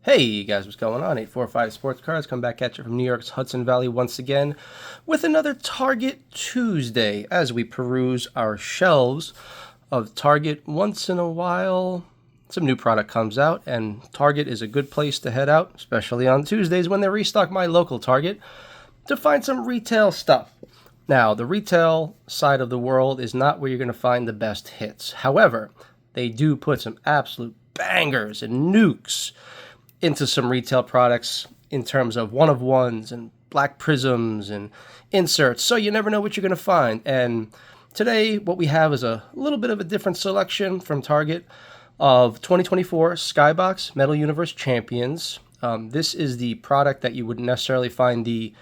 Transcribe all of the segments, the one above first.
Hey guys, what's going on? 845 Sports Cards come back at you from New York's Hudson Valley once again with another Target Tuesday as we peruse our shelves of Target. Once in a while, some new product comes out, and Target is a good place to head out, especially on Tuesdays when they restock my local Target, to find some retail stuff. Now, the retail side of the world is not where you're going to find the best hits. However, they do put some absolute bangers and nukes into some retail products in terms of one-of-ones and black prisms and inserts, so you never know what you're going to find. And today what we have is a little bit of a different selection from Target of 2024 Skybox Metal Universe Champions. This is the product that you wouldn't necessarily find the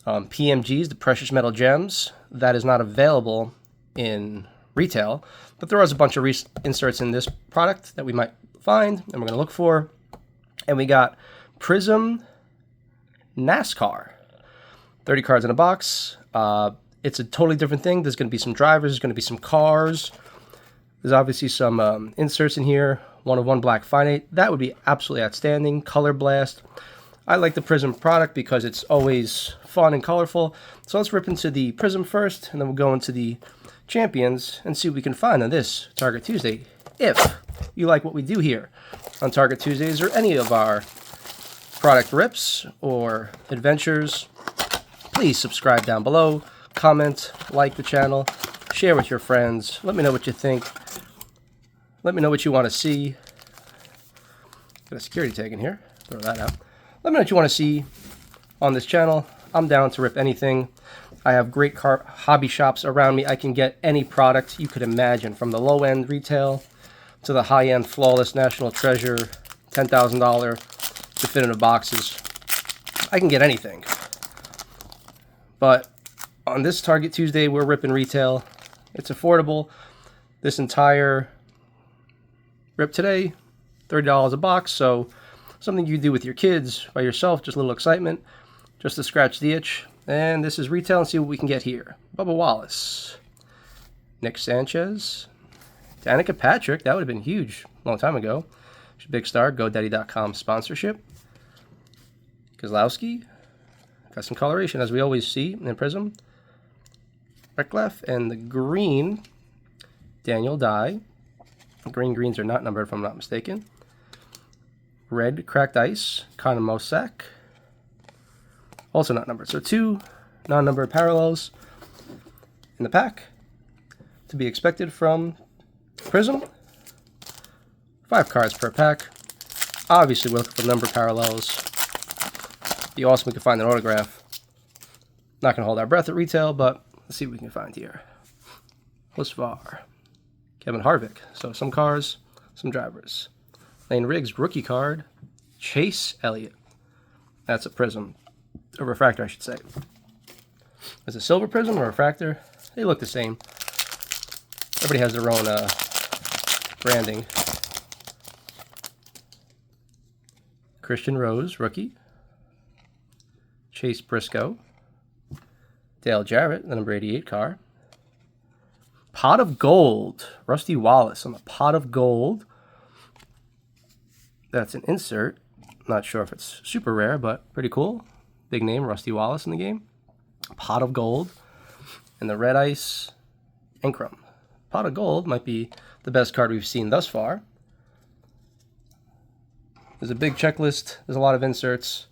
PMGs, the precious metal gems. That is not available in retail, but there is a bunch of inserts in this product that we might find and we're going to look for. And we got Prizm NASCAR. 30 cards in a box. It's a totally different thing. There's going to be some drivers. There's going to be some cars. There's obviously some inserts in here. One-of-one black finite. That would be absolutely outstanding. Color blast. I like the Prizm product because it's always fun and colorful. So let's rip into the Prizm first, and then we'll go into the Champions and see what we can find on this Target Tuesday. If you like what we do here on Target Tuesdays or any of our product rips or adventures, please subscribe down below, comment, like the channel, share with your friends. Let me know what you think. Let me know what you want to see. Got a security tag in here. Throw that out. Let me know what you want to see on this channel. I'm down to rip anything. I have great hobby shops around me. I can get any product you could imagine, from the low-end retail to the high-end flawless national treasure $10,000 definitive boxes. I can get anything. But on this Target Tuesday, we're ripping retail. It's affordable. This entire rip today, $30 a box. So something you do with your kids, by yourself, just a little excitement, just to scratch the itch. And this is retail, and see what we can get here. Bubba Wallace, Nick Sanchez, Danica Patrick. That would have been huge a long time ago. She's a big star. GoDaddy.com sponsorship. Kozlowski. Got some coloration, as we always see in Prizm. Recklef, and the green, Daniel Dye. Greens are not numbered, if I'm not mistaken. Red Cracked Ice, Connor Mosak. Also not numbered. So two non-numbered parallels in the pack to be expected from Prizm. 5 cards per pack. Obviously, we're looking for number parallels. Be awesome if we could find an autograph. Not going to hold our breath at retail, but let's see what we can find here. Husvar. Kevin Harvick. So some cars, some drivers. Lane Riggs, rookie card. Chase Elliott. That's a Prizm. A refractor, I should say. Is it silver Prizm or refractor? They look the same. Everybody has their own branding. Christian Rose, rookie. Chase Briscoe. Dale Jarrett, the number 88 car. Pot of Gold. Rusty Wallace on the Pot of Gold. That's an insert. Not sure if it's super rare, but pretty cool. Big name, Rusty Wallace in the game. Pot of Gold. And the Red Ice Encrum. Pot of Gold might be the best card we've seen thus far. There's a big checklist. There's a lot of inserts.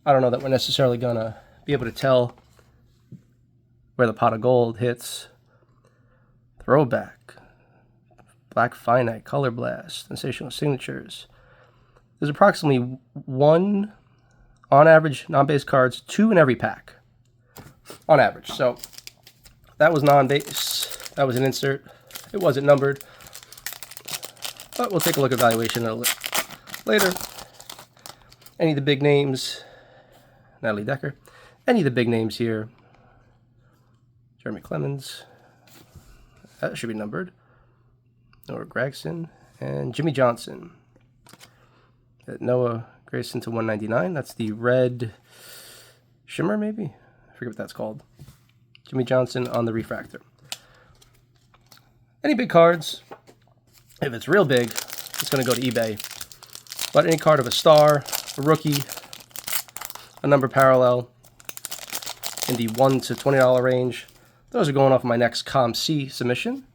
I don't know that we're necessarily going to be able to tell where the Pot of Gold hits. Throwback. Black Finite. Color Blast. Sensational Signatures. There's approximately 1, on average, non-base cards, 2 in every pack. On average. So that was non-base. That was an insert. It wasn't numbered. But we'll take a look at valuation later. Any of the big names. Natalie Decker. Any of the big names here. Jeremy Clemens. That should be numbered. Noah Gregson. And Jimmy Johnson. Noah Grayson to 199. That's the red shimmer, maybe? I forget what that's called. Jimmy Johnson on the refractor. Any big cards, if it's real big, it's going to go to eBay. But any card of a star, a rookie, a number parallel in the $1 to $20 range, those are going off my next COM-C submission.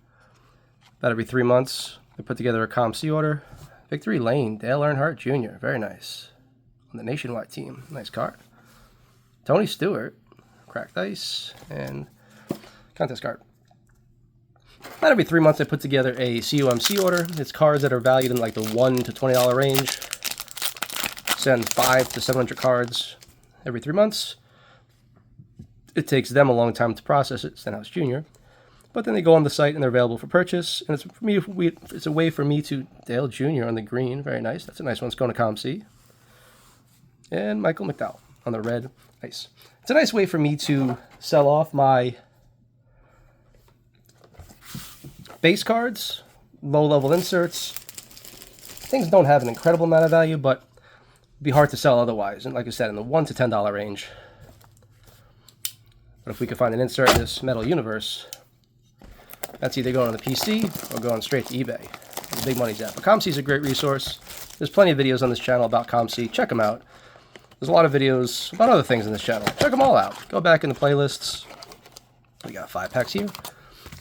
About every 3 months, I put together a COM-C order. Victory Lane, Dale Earnhardt Jr., very nice. On the Nationwide team, nice card. Tony Stewart, cracked ice, and contest card. About every 3 months, I put together a COMC order. It's cards that are valued in like the $1 to $20 range. Send 500 to 700 cards every 3 months. It takes them a long time to process it, Stenhouse Jr., but then they go on the site and they're available for purchase. And it's a way for me to Dale Jr. on the green, very nice. That's a nice one. It's going to COM-C. And Michael McDowell on the red, nice. It's a nice way for me to sell off my base cards, low-level inserts. Things don't have an incredible amount of value, but it'd be hard to sell otherwise. And like I said, in the $1 to $10 range. But if we could find an insert in this metal universe, that's either going on the PC or going straight to eBay. The big money's at. But COM-C is a great resource. There's plenty of videos on this channel about COM-C. Check them out. There's a lot of videos about other things in this channel. Check them all out. Go back in the playlists. We got 5 packs here.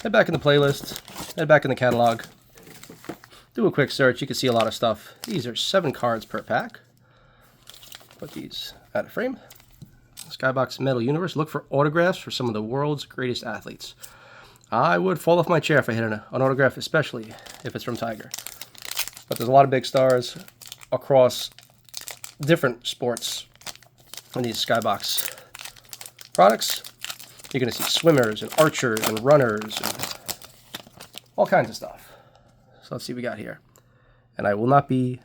Head back in the playlist. Head back in the catalog. Do a quick search. You can see a lot of stuff. These are 7 cards per pack. Put these out of frame. Skybox Metal Universe. Look for autographs for some of the world's greatest athletes. I would fall off my chair if I hit an autograph, especially if it's from Tiger. But there's a lot of big stars across different sports in these Skybox products. You're going to see swimmers and archers and runners and all kinds of stuff. So let's see what we got here. And I will not be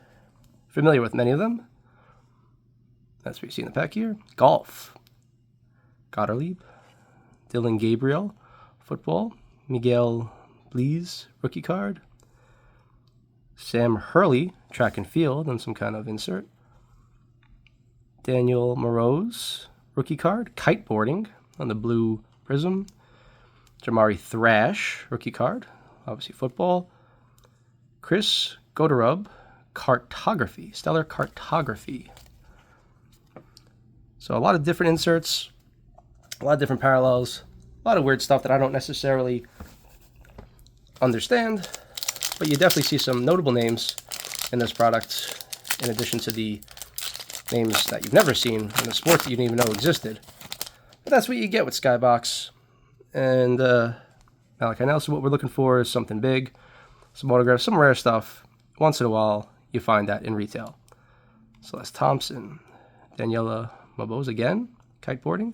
familiar with many of them. That's what you see in the pack here. Golf. Gottlieb. Dylan Gabriel. Football. Miguel Blees. Rookie card. Sam Hurley. Track and field and some kind of insert. Daniel Moroz. Rookie card. Kiteboarding on the blue Prizm. Jamari Thrash. Rookie card. Obviously football. Chris Godorub. Cartography. Stellar Cartography. So a lot of different inserts, a lot of different parallels, a lot of weird stuff that I don't necessarily understand, but you definitely see some notable names in this product, in addition to the names that you've never seen in a sport that you didn't even know existed. But that's what you get with Skybox. And Malachi Nelson, what we're looking for is something big, some autographs, some rare stuff. Once in a while, you find that in retail. Celeste Thompson, Daniela Mabose again, kiteboarding.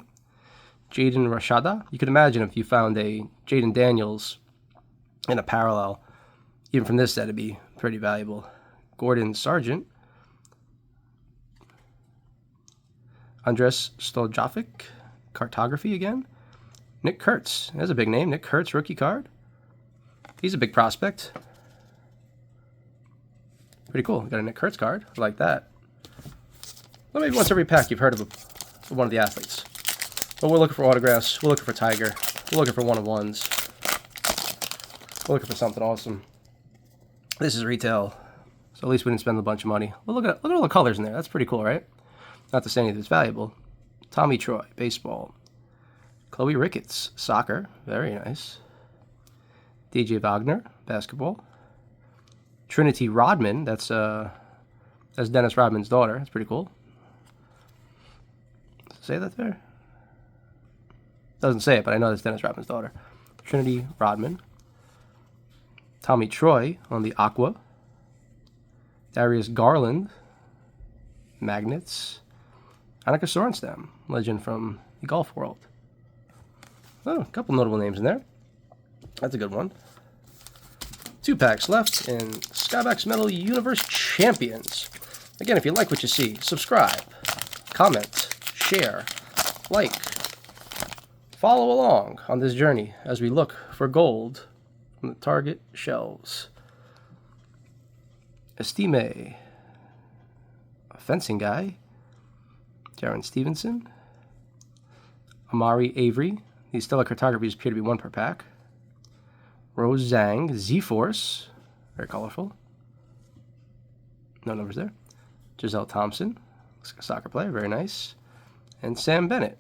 Jaden Rashada. You could imagine if you found a Jaden Daniels in a parallel, even from this set, it'd be pretty valuable. Gordon Sargent. Andres Stojafic, cartography again. Nick Kurtz. There's a big name. Nick Kurtz, rookie card. He's a big prospect. Pretty cool. Got a Nick Kurtz card. I like that. Well, maybe once every pack you've heard of one of the athletes. But we're looking for autographs. We're looking for Tiger. We're looking for one-of-ones. We're looking for something awesome. This is retail, so at least we didn't spend a bunch of money. Well, look at all the colors in there. That's pretty cool, right? Not to say anything that's valuable. Tommy Troy, baseball. Chloe Ricketts, soccer. Very nice. DJ Wagner, basketball. Trinity Rodman. That's Dennis Rodman's daughter. That's pretty cool. Does it say that there? Doesn't say it, but I know that's Dennis Rodman's daughter. Trinity Rodman. Tommy Troy on the Aqua. Darius Garland. Magnets. Annika Sorenstam, legend from the golf world. Oh, a couple notable names in there. That's a good one. 2 packs left in Skybox Metal Universe Champions. Again, if you like what you see, subscribe, comment, share, like. Follow along on this journey as we look for gold from the Target shelves. Estime, a fencing guy. Jaron Stevenson. Amari Avery. These stellar cartographies appear to be 1 per pack. Rose Zhang, Z-Force. Very colorful. No numbers there. Giselle Thompson, looks like a soccer player, very nice. And Sam Bennett.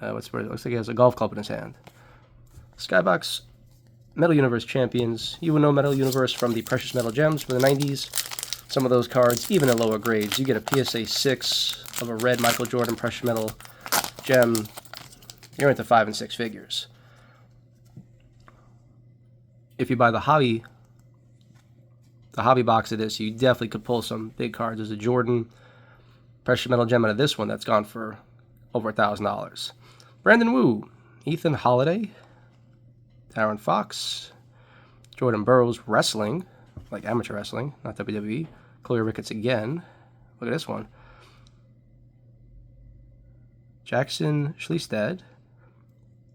It looks like he has a golf club in his hand. Skybox Metal Universe Champions. You will know Metal Universe from the Precious Metal Gems from the 90s. Some of those cards, even in lower grades, you get a PSA 6 of a red Michael Jordan Precious Metal Gem. You're into 5 and 6 figures. If you buy the hobby box of this, you definitely could pull some big cards. There's a Jordan Precious Metal Gem out of this one that's gone for over $1,000. Brandon Wu, Ethan Holiday, Aaron Fox, Jordan Burroughs Wrestling, like amateur wrestling, not WWE. Chloe Ricketts again. Look at this one. Jackson Schlestad.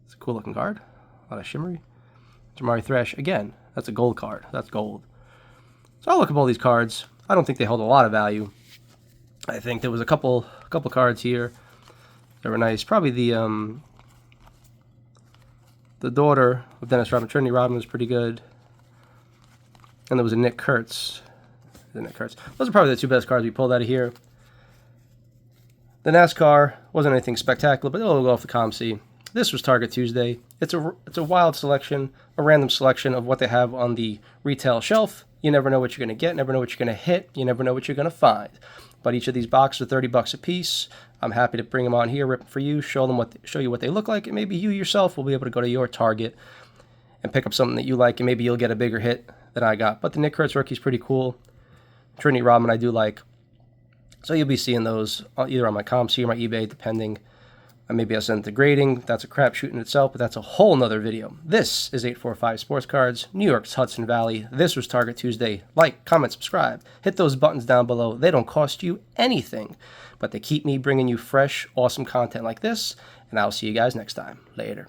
It's a cool looking card. A lot of shimmery. Jamari Thresh again. That's a gold card. That's gold. So I'll look up all these cards. I don't think they hold a lot of value. I think there was a couple cards here that were nice. Probably the daughter of Dennis Rodman, Trinity Rodman, was pretty good. And there was a Nick Kurtz. Those are probably the two best cards we pulled out of here. The NASCAR wasn't anything spectacular, but it'll go off the COMC. This was Target Tuesday. It's a wild selection, a random selection of what they have on the retail shelf. You never know what you're going to get, never know what you're going to hit, you never know what you're going to find. But each of these boxes are $30 a piece. I'm happy to bring them on here, rip them for you, show you what they look like, and maybe you yourself will be able to go to your Target and pick up something that you like, and maybe you'll get a bigger hit than I got. But the Nick Kurtz rookie's pretty cool. Trinity Rodman I do like. So you'll be seeing those either on my COMC or my eBay, depending. Maybe I'll send it to grading. That's a crapshoot in itself, but that's a whole nother video. This is 845 Sports Cards, New York's Hudson Valley. This was Target Tuesday. Like, comment, subscribe. Hit those buttons down below. They don't cost you anything, but they keep me bringing you fresh, awesome content like this. And I'll see you guys next time. Later.